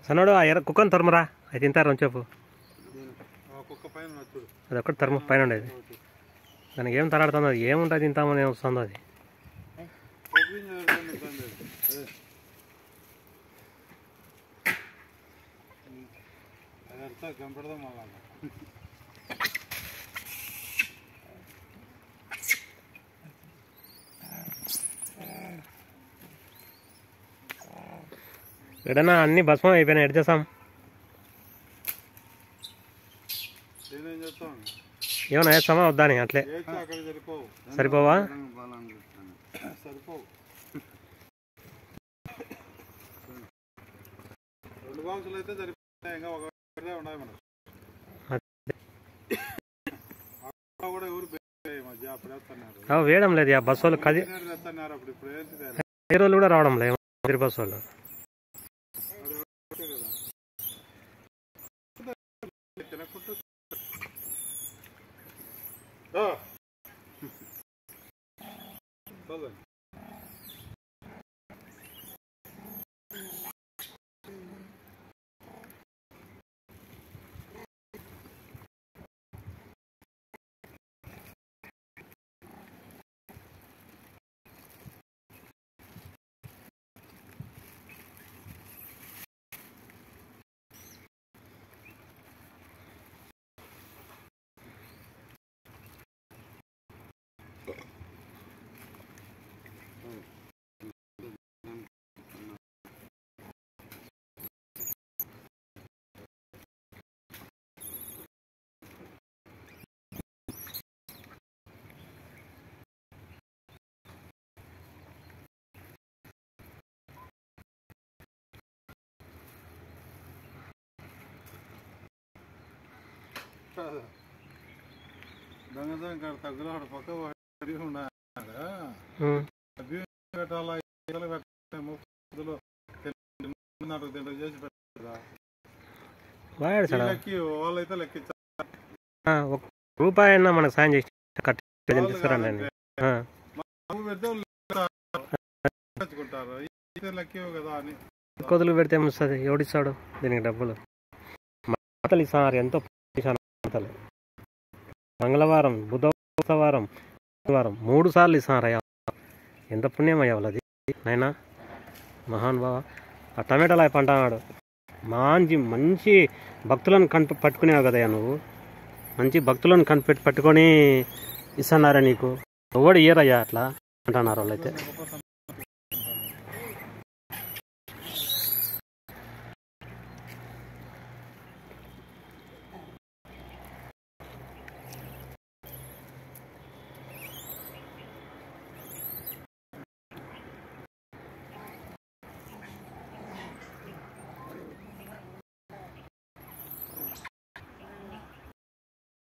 సన్నోడు ఆ ఎర్ర కుక్కను తరుమురా, అది తింటారు చెప్పు. అది ఒక్కటి తరుము పైన ఉండేది. దానికి ఏం తలాడుతుంది, అది ఏముంటుంది తింటామని వస్తుందో అది. ఎడనా అన్ని భస్మం అయిపోయినాయి, ఎడ్ చేస్తాం. ఏమన్నా వేస్తామా వద్దా అని అట్లే సరిపోవా? వేయడం లేదు ఆ బస్సు వాళ్ళు, కది రోజులు కూడా రావడం లేదు బస్సు వాళ్ళు. రూపాయి అయినా మనకు సాయం చేసి కొదులు పెడితే ఏమొస్తుంది, ఎవడిస్తాడు దీనికి డబ్బులు? మాటలు ఇస్తారు ఎంతో. మంగళవారం, బుధవారం, శనివారం 3 సార్లు ఇస్తారయ్యా. ఎంత పుణ్యం అయ్యా వాళ్ళది నాయనా, మహాన్ బావ. ఆ టమాటాలు అవి పంటన్నాడు, మంచి భక్తులను పట్టుకునేవు కదయ్యా నువ్వు. మంచి భక్తులను పట్టుకొని ఇస్తున్నారా నీకు? ఎవడు ఇయ్యరయ్యా అట్లా అంటున్నారు వాళ్ళైతే.